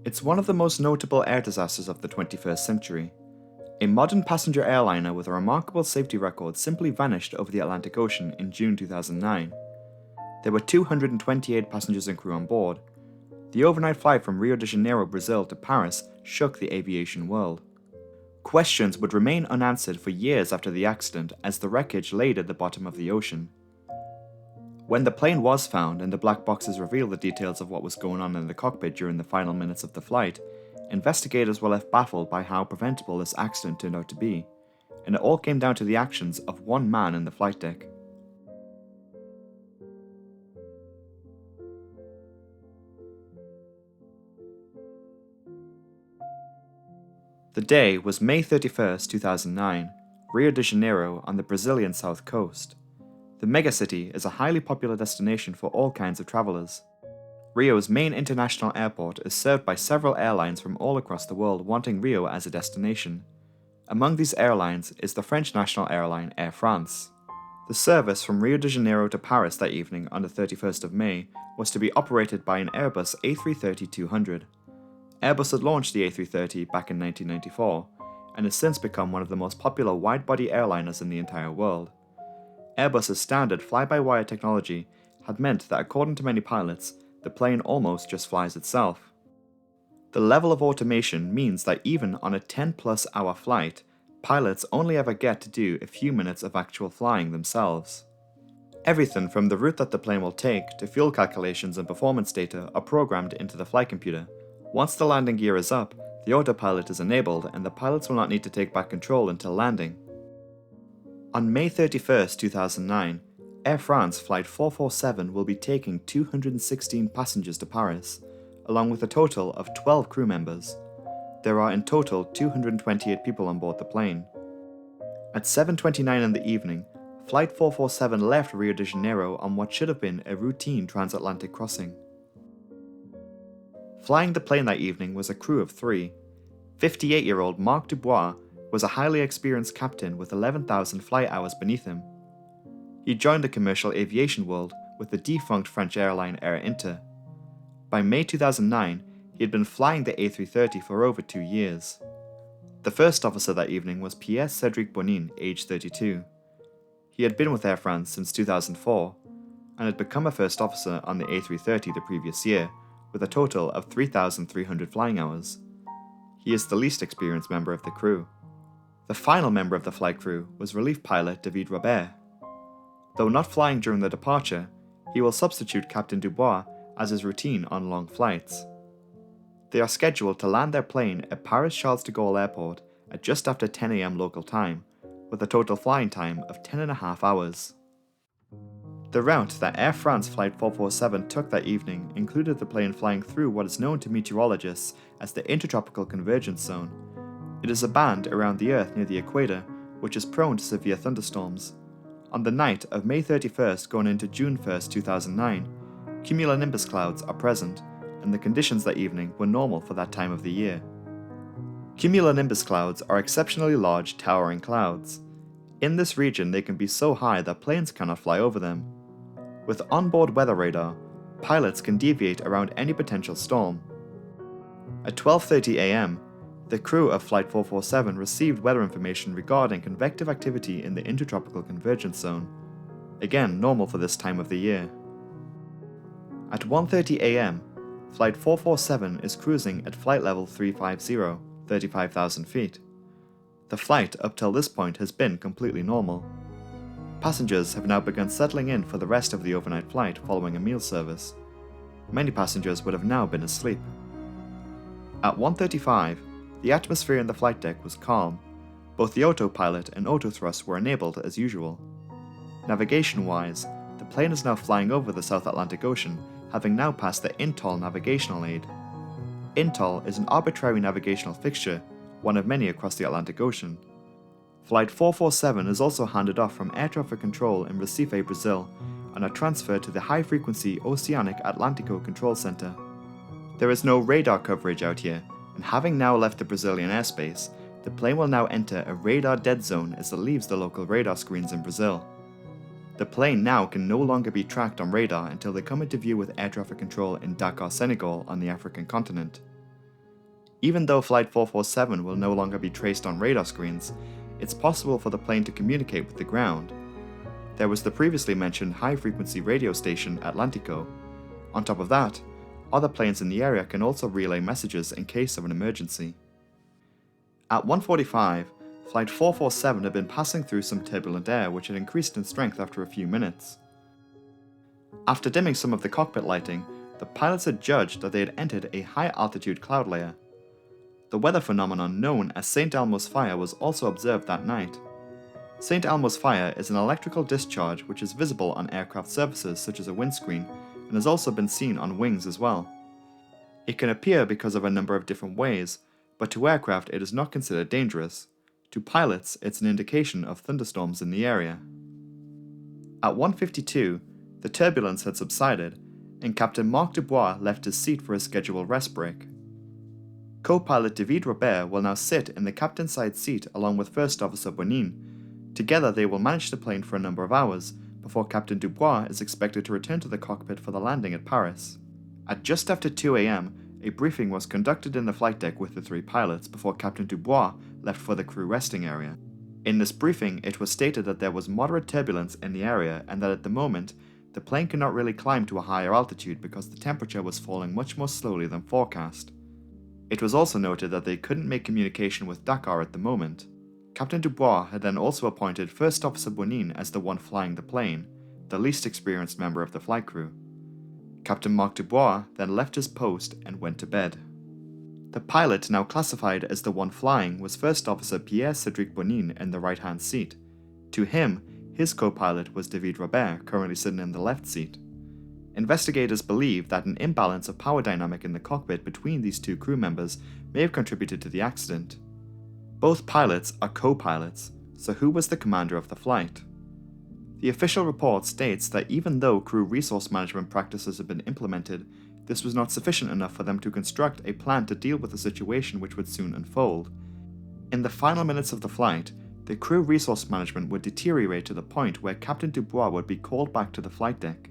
It's one of the most notable air disasters of the 21st century. A modern passenger airliner with a remarkable safety record simply vanished over the Atlantic Ocean in June 2009. There were 228 passengers and crew on board. The overnight flight from Rio de Janeiro, Brazil to Paris shook the aviation world. Questions would remain unanswered for years after the accident as the wreckage laid at the bottom of the ocean. When the plane was found and the black boxes revealed the details of what was going on in the cockpit during the final minutes of the flight, investigators were left baffled by how preventable this accident turned out to be, and it all came down to the actions of one man in the flight deck. The day was May 31st, 2009, Rio de Janeiro on the Brazilian south coast. The megacity is a highly popular destination for all kinds of travelers. Rio's main international airport is served by several airlines from all across the world wanting Rio as a destination. Among these airlines is the French national airline Air France. The service from Rio de Janeiro to Paris that evening on the 31st of May was to be operated by an Airbus A330-200. Airbus had launched the A330 back in 1994 and has since become one of the most popular wide-body airliners in the entire world. Airbus's standard fly-by-wire technology had meant that, according to many pilots, the plane almost just flies itself. The level of automation means that even on a 10-plus hour flight, pilots only ever get to do a few minutes of actual flying themselves. Everything from the route that the plane will take to fuel calculations and performance data are programmed into the flight computer. Once the landing gear is up, the autopilot is enabled and the pilots will not need to take back control until landing. On May 31st, 2009, Air France Flight 447 will be taking 216 passengers to Paris, along with a total of 12 crew members. There are in total 228 people on board the plane. At 7:29 in the evening, Flight 447 left Rio de Janeiro on what should have been a routine transatlantic crossing. Flying the plane that evening was a crew of 3. 58-year-old Marc Dubois was a highly experienced captain with 11,000 flight hours beneath him. He joined the commercial aviation world with the defunct French airline Air Inter. By May 2009, he had been flying the A330 for over 2 years. The first officer that evening was Pierre-Cédric Bonin, aged 32. He had been with Air France since 2004 and had become a first officer on the A330 the previous year, with a total of 3,300 flying hours. He is the least experienced member of the crew. The final member of the flight crew was relief pilot David Robert. Though not flying during the departure, he will substitute Captain Dubois as is routine on long flights. They are scheduled to land their plane at Paris Charles de Gaulle Airport at just after 10 a.m. local time, with a total flying time of 10.5 hours. The route that Air France Flight 447 took that evening included the plane flying through what is known to meteorologists as the Intertropical Convergence zone. It is a band around the Earth near the equator, which is prone to severe thunderstorms. On the night of May 31st going into June 1st, 2009, cumulonimbus clouds are present, and the conditions that evening were normal for that time of the year. Cumulonimbus clouds are exceptionally large, towering clouds. In this region, they can be so high that planes cannot fly over them. With onboard weather radar, pilots can deviate around any potential storm. At 12:30 a.m., the crew of Flight 447 received weather information regarding convective activity in the Intertropical Convergence zone, again normal for this time of the year. At 1:30 a.m., Flight 447 is cruising at flight level 350, 35,000 feet. The flight up till this point has been completely normal. Passengers have now begun settling in for the rest of the overnight flight following a meal service. Many passengers would have now been asleep. At 1:35, the atmosphere in the flight deck was calm. Both the autopilot and autothrust were enabled as usual. Navigation-wise, the plane is now flying over the South Atlantic Ocean, having now passed the INTOL navigational aid. INTOL is an arbitrary navigational fixture, one of many across the Atlantic Ocean. Flight 447 is also handed off from air traffic control in Recife, Brazil, and are transferred to the high-frequency Oceanic Atlântico Control Center. There is no radar coverage out here, and having now left the Brazilian airspace, the plane will now enter a radar dead zone as it leaves the local radar screens in Brazil. The plane now can no longer be tracked on radar until they come into view with air traffic control in Dakar, Senegal on the African continent. Even though Flight 447 will no longer be traced on radar screens, it's possible for the plane to communicate with the ground. There was the previously mentioned high-frequency radio station Atlantico. On top of that, other planes in the area can also relay messages in case of an emergency. At 1:45, Flight 447 had been passing through some turbulent air which had increased in strength after a few minutes. After dimming some of the cockpit lighting, the pilots had judged that they had entered a high-altitude cloud layer. The weather phenomenon known as St. Elmo's fire was also observed that night. St. Elmo's fire is an electrical discharge which is visible on aircraft surfaces such as a windscreen and has also been seen on wings as well. It can appear because of a number of different ways, but to aircraft it is not considered dangerous. To pilots, it's an indication of thunderstorms in the area. At 1:52, the turbulence had subsided, and Captain Marc Dubois left his seat for a scheduled rest break. Co-pilot David Robert will now sit in the captain's side seat along with First Officer Bonin. Together they will manage the plane for a number of hours, before Captain Dubois is expected to return to the cockpit for the landing at Paris. At just after 2 a.m, a briefing was conducted in the flight deck with the three pilots before Captain Dubois left for the crew resting area. In this briefing, it was stated that there was moderate turbulence in the area and that at the moment, the plane could not really climb to a higher altitude because the temperature was falling much more slowly than forecast. It was also noted that they couldn't make communication with Dakar at the moment. Captain Dubois had then also appointed First Officer Bonin as the one flying the plane, the least experienced member of the flight crew. Captain Marc Dubois then left his post and went to bed. The pilot now classified as the one flying was First Officer Pierre-Cédric Bonin in the right-hand seat. To him, his co-pilot was David Robert, currently sitting in the left seat. Investigators believe that an imbalance of power dynamic in the cockpit between these two crew members may have contributed to the accident. Both pilots are co-pilots, so who was the commander of the flight? The official report states that even though crew resource management practices have been implemented, this was not sufficient enough for them to construct a plan to deal with the situation which would soon unfold. In the final minutes of the flight, the crew resource management would deteriorate to the point where Captain Dubois would be called back to the flight deck.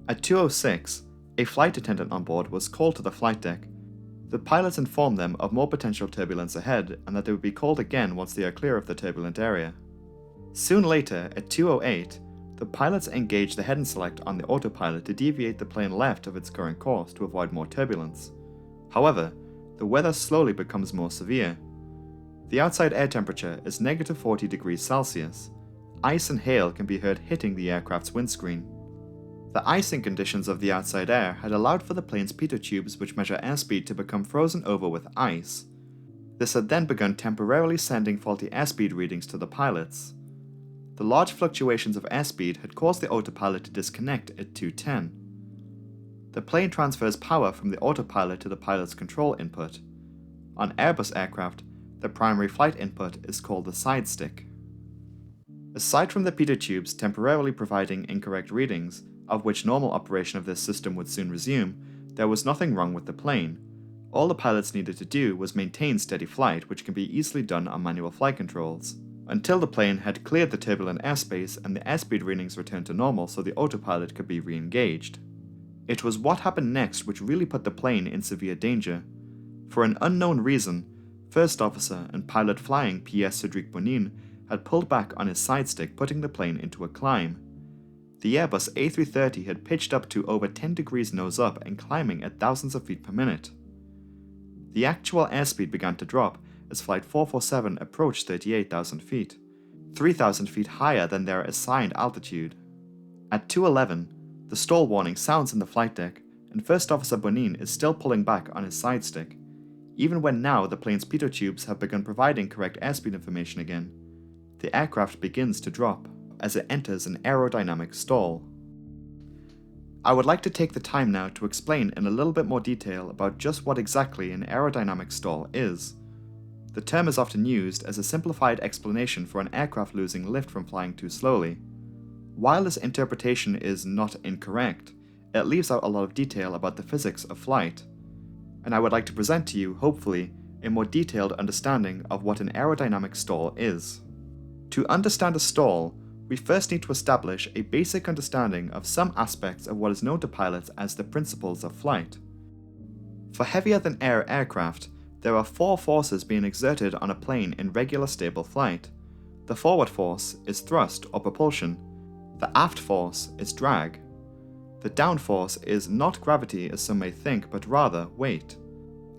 At 2:06, a flight attendant on board was called to the flight deck. The pilots informed them of more potential turbulence ahead and that they would be called again once they are clear of the turbulent area. Soon later, at 2:08, the pilots engaged the head-in select on the autopilot to deviate the plane left of its current course to avoid more turbulence. However, the weather slowly becomes more severe. The outside air temperature is -40 degrees Celsius. Ice and hail can be heard hitting the aircraft's windscreen. The icing conditions of the outside air had allowed for the plane's pitot tubes which measure airspeed to become frozen over with ice. This had then begun temporarily sending faulty airspeed readings to the pilots. The large fluctuations of airspeed had caused the autopilot to disconnect at 2:10. The plane transfers power from the autopilot to the pilot's control input. On Airbus aircraft, the primary flight input is called the side stick. Aside from the pitot tubes temporarily providing incorrect readings, of which normal operation of this system would soon resume, there was nothing wrong with the plane. All the pilots needed to do was maintain steady flight, which can be easily done on manual flight controls, until the plane had cleared the turbulent airspace and the airspeed readings returned to normal so the autopilot could be re-engaged. It was what happened next which really put the plane in severe danger. For an unknown reason, First Officer and pilot flying Pierre-Cédric Bonin had pulled back on his side stick, putting the plane into a climb. The Airbus A330 had pitched up to over 10 degrees nose up and climbing at thousands of feet per minute. The actual airspeed began to drop as Flight 447 approached 38,000 feet, 3,000 feet higher than their assigned altitude. At 2:11, the stall warning sounds in the flight deck, and First Officer Bonin is still pulling back on his side stick, even when now the plane's pitot tubes have begun providing correct airspeed information again. The aircraft begins to drop as it enters an aerodynamic stall. I would like to take the time now to explain in a little bit more detail about just what exactly an aerodynamic stall is. The term is often used as a simplified explanation for an aircraft losing lift from flying too slowly. While this interpretation is not incorrect, it leaves out a lot of detail about the physics of flight, and I would like to present to you, hopefully, a more detailed understanding of what an aerodynamic stall is. To understand a stall, we first need to establish a basic understanding of some aspects of what is known to pilots as the principles of flight. For heavier-than-air aircraft, there are 4 forces being exerted on a plane in regular stable flight. The forward force is thrust or propulsion, the aft force is drag, the down force is not gravity as some may think but rather weight,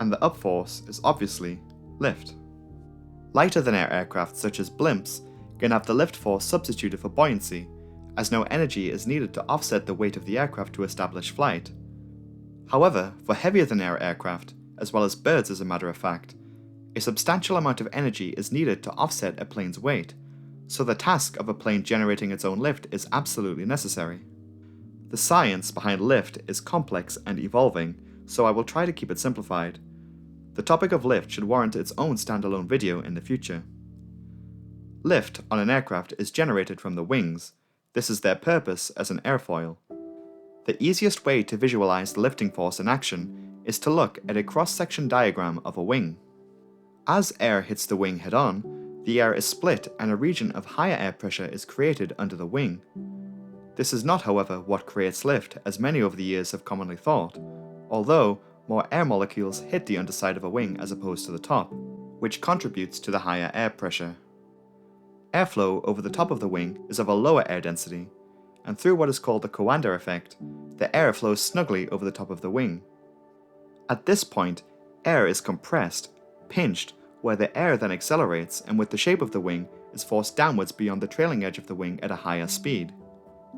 and the up force is obviously lift. Lighter-than-air aircraft such as blimps can have the lift force substituted for buoyancy, as no energy is needed to offset the weight of the aircraft to establish flight. However, for heavier-than-air aircraft, as well as birds as a matter of fact, a substantial amount of energy is needed to offset a plane's weight, so the task of a plane generating its own lift is absolutely necessary. The science behind lift is complex and evolving, so I will try to keep it simplified. The topic of lift should warrant its own standalone video in the future. Lift on an aircraft is generated from the wings. This is their purpose as an airfoil. The easiest way to visualize the lifting force in action is to look at a cross-section diagram of a wing. As air hits the wing head-on, the air is split and a region of higher air pressure is created under the wing. This is not, however, what creates lift, as many over the years have commonly thought, although more air molecules hit the underside of a wing as opposed to the top, which contributes to the higher air pressure. Airflow over the top of the wing is of a lower air density, and through what is called the Coanda effect, the air flows snugly over the top of the wing. At this point, air is compressed, pinched, where the air then accelerates and with the shape of the wing is forced downwards beyond the trailing edge of the wing at a higher speed.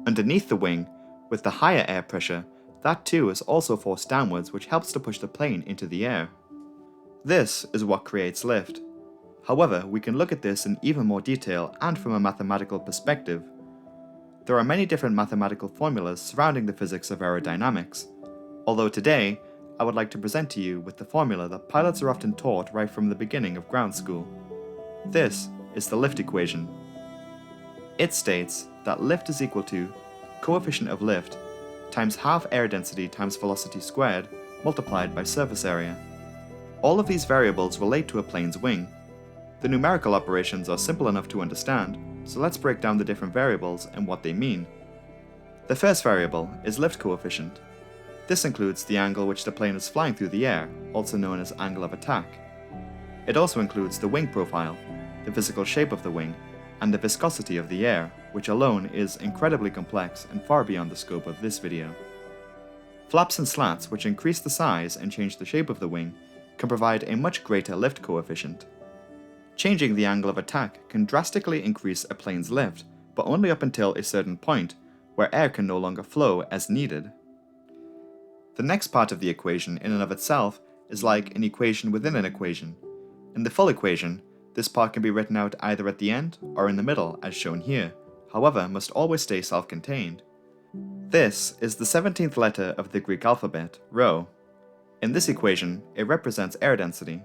Underneath the wing, with the higher air pressure, that too is also forced downwards, which helps to push the plane into the air. This is what creates lift. However, we can look at this in even more detail and from a mathematical perspective. There are many different mathematical formulas surrounding the physics of aerodynamics, although today I would like to present to you with the formula that pilots are often taught right from the beginning of ground school. This is the lift equation. It states that lift is equal to coefficient of lift times half air density times velocity squared multiplied by surface area. All of these variables relate to a plane's wing. The numerical operations are simple enough to understand, so let's break down the different variables and what they mean. The first variable is lift coefficient. This includes the angle which the plane is flying through the air, also known as angle of attack. It also includes the wing profile, the physical shape of the wing, and the viscosity of the air, which alone is incredibly complex and far beyond the scope of this video. Flaps and slats, which increase the size and change the shape of the wing, can provide a much greater lift coefficient. Changing the angle of attack can drastically increase a plane's lift, but only up until a certain point, where air can no longer flow as needed. The next part of the equation in and of itself is like an equation within an equation. In the full equation, this part can be written out either at the end or in the middle as shown here, however must always stay self-contained. This is the 17th letter of the Greek alphabet, rho. In this equation, it represents air density.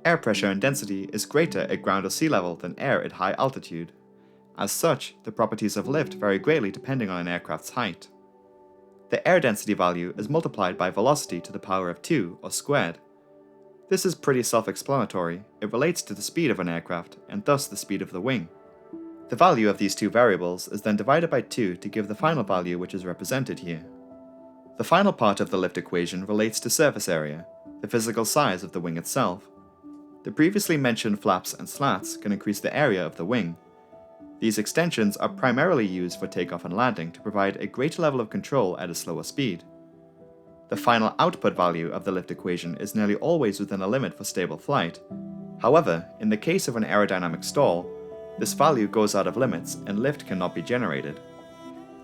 Air pressure and density is greater at ground or sea level than air at high altitude. As such, the properties of lift vary greatly depending on an aircraft's height. The air density value is multiplied by velocity to the power of 2 or squared. This is pretty self-explanatory. It relates to the speed of an aircraft and thus the speed of the wing. The value of these two variables is then divided by 2 to give the final value which is represented here. The final part of the lift equation relates to surface area, the physical size of the wing itself. The previously mentioned flaps and slats can increase the area of the wing. These extensions are primarily used for takeoff and landing to provide a greater level of control at a slower speed. The final output value of the lift equation is nearly always within a limit for stable flight. However, in the case of an aerodynamic stall, this value goes out of limits and lift cannot be generated.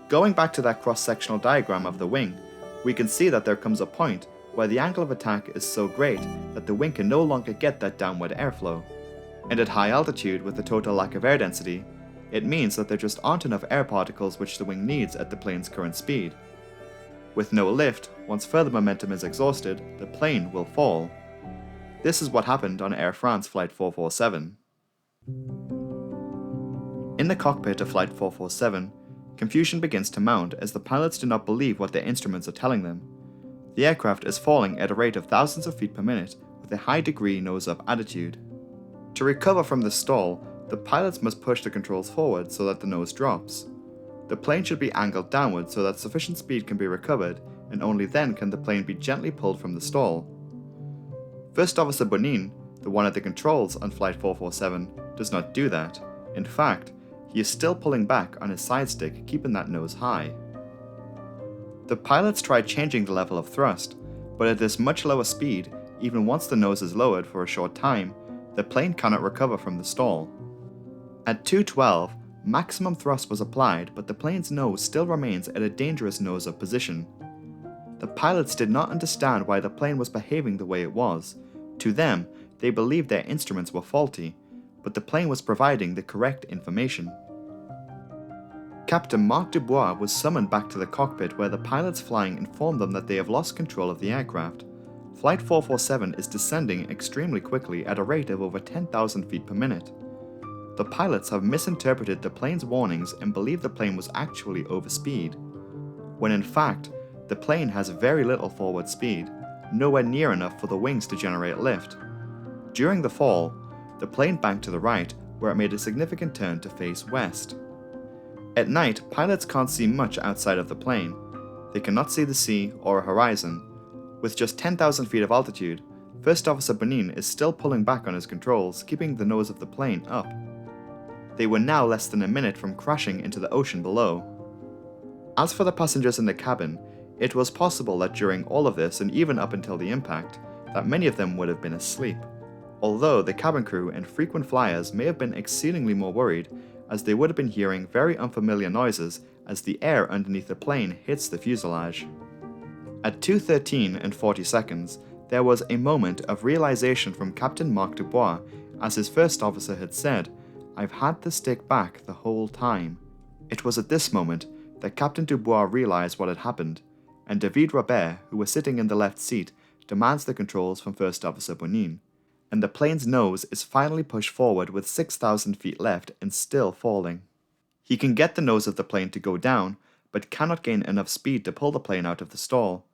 Going back to that cross-sectional diagram of the wing, we can see that there comes a point where the angle of attack is so great that the wing can no longer get that downward airflow. And at high altitude with the total lack of air density, it means that there just aren't enough air particles which the wing needs at the plane's current speed. With no lift, once further momentum is exhausted, the plane will fall. This is what happened on Air France Flight 447. In the cockpit of Flight 447, confusion begins to mount as the pilots do not believe what their instruments are telling them. The aircraft is falling at a rate of thousands of feet per minute with a high degree nose-up attitude. To recover from this stall, The pilots must push the controls forward so that the nose drops. The plane should be angled downward so that sufficient speed can be recovered, and only then can the plane be gently pulled from the stall. First Officer Bonin, the one at the controls on Flight 447, does not do that. In fact, he is still pulling back on his side stick, keeping that nose high. The pilots try changing the level of thrust, but at this much lower speed, even once the nose is lowered for a short time, the plane cannot recover from the stall. At 212, maximum thrust was applied, but the plane's nose still remains at a dangerous nose-up position. The pilots did not understand why the plane was behaving the way it was. To them, they believed their instruments were faulty, but the plane was providing the correct information. Captain Marc Dubois was summoned back to the cockpit where the pilots flying informed them that they have lost control of the aircraft. Flight 447 is descending extremely quickly at a rate of over 10,000 feet per minute. The pilots have misinterpreted the plane's warnings and believe the plane was actually over speed, when in fact, the plane has very little forward speed, nowhere near enough for the wings to generate lift. During the fall, the plane banked to the right, where it made a significant turn to face west. At night, pilots can't see much outside of the plane. They cannot see the sea or a horizon. With just 10,000 feet of altitude, First Officer Bonin is still pulling back on his controls, keeping the nose of the plane up. They were now less than a minute from crashing into the ocean below. As for the passengers in the cabin, it was possible that during all of this, and even up until the impact, that many of them would have been asleep. Although the cabin crew and frequent flyers may have been exceedingly more worried, as they would have been hearing very unfamiliar noises as the air underneath the plane hits the fuselage. At 2:13 and 40 seconds, there was a moment of realization from Captain Marc Dubois, as his first officer had said, "I've had the stick back the whole time." It was at this moment that Captain Dubois realized what had happened, and David Robert, who was sitting in the left seat, demands the controls from First Officer Bonin, and the plane's nose is finally pushed forward with 6,000 feet left and still falling. He can get the nose of the plane to go down, but cannot gain enough speed to pull the plane out of the stall.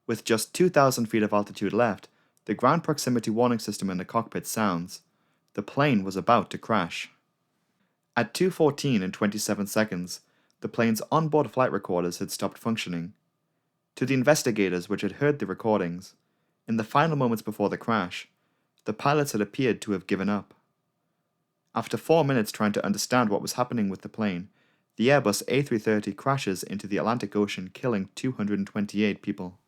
With just 2,000 feet of altitude left, the ground proximity warning system in the cockpit sounds. The plane was about to crash. At 2:14 and 27 seconds, the plane's onboard flight recorders had stopped functioning. To the investigators which had heard the recordings, in the final moments before the crash, the pilots had appeared to have given up. After 4 minutes trying to understand what was happening with the plane, the Airbus A330 crashes into the Atlantic Ocean, killing 228 people.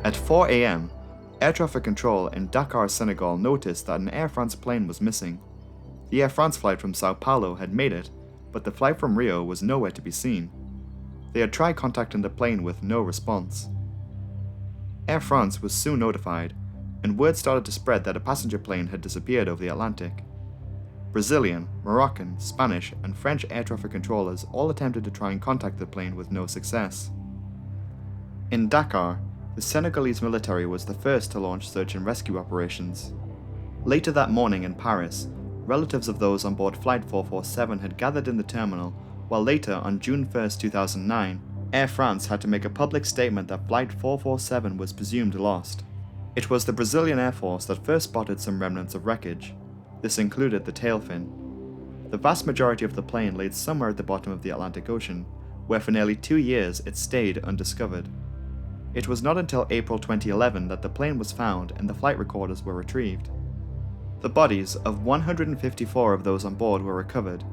At 4 a.m., Air Traffic Control in Dakar, Senegal noticed that an Air France plane was missing. The Air France flight from Sao Paulo had made it, but the flight from Rio was nowhere to be seen. They had tried contacting the plane with no response. Air France was soon notified, and word started to spread that a passenger plane had disappeared over the Atlantic. Brazilian, Moroccan, Spanish, and French air traffic controllers all attempted to try and contact the plane with no success. In Dakar, the Senegalese military was the first to launch search and rescue operations. Later that morning in Paris, relatives of those on board Flight 447 had gathered in the terminal, while later on June 1, 2009, Air France had to make a public statement that Flight 447 was presumed lost. It was the Brazilian Air Force that first spotted some remnants of wreckage. This included the tail fin. The vast majority of the plane laid somewhere at the bottom of the Atlantic Ocean, where for nearly 2 years it stayed undiscovered. It was not until April 2011 that the plane was found and the flight recorders were retrieved. The bodies of 154 of those on board were recovered.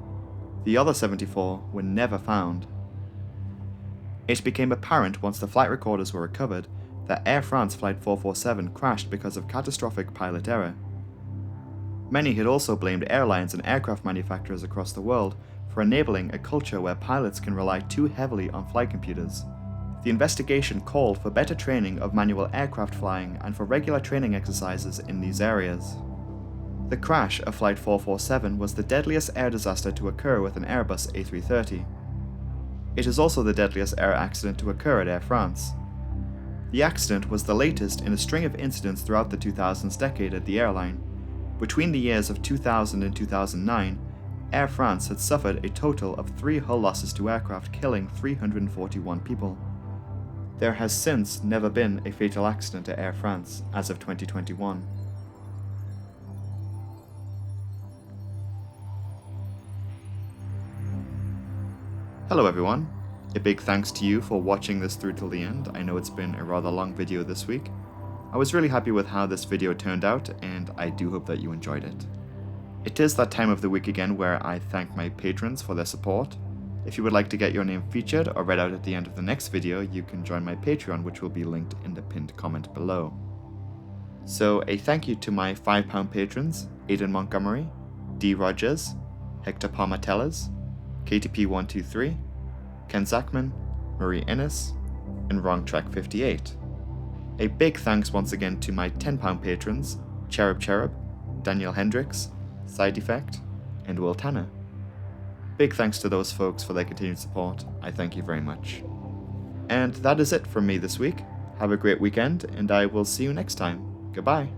The other 74 were never found. It became apparent once the flight recorders were recovered that Air France Flight 447 crashed because of catastrophic pilot error. Many had also blamed airlines and aircraft manufacturers across the world for enabling a culture where pilots can rely too heavily on flight computers. The investigation called for better training of manual aircraft flying and for regular training exercises in these areas. The crash of Flight 447 was the deadliest air disaster to occur with an Airbus A330. It is also the deadliest air accident to occur at Air France. The accident was the latest in a string of incidents throughout the 2000s decade at the airline. Between the years of 2000 and 2009, Air France had suffered a total of 3 hull losses to aircraft, killing 341 people. There has since never been a fatal accident at Air France as of 2021. Hello everyone, a big thanks to you for watching this through till the end. I know it's been a rather long video this week. I was really happy with how this video turned out, and I do hope that you enjoyed it. It is that time of the week again where I thank my patrons for their support. If you would like to get your name featured or read out at the end of the next video, you can join my Patreon, which will be linked in the pinned comment below. So a thank you to my £5 patrons, Aidan Montgomery, D. Rogers, Hector Palmatellas, KTP123, Ken Zachman, Marie Ennis, and Wrong Track 58. A big thanks once again to my £10 patrons, Cherub Cherub, Daniel Hendricks, Side Effect, and Will Tanner. Big thanks to those folks for their continued support. I thank you very much. And that is it from me this week. Have a great weekend, and I will see you next time. Goodbye.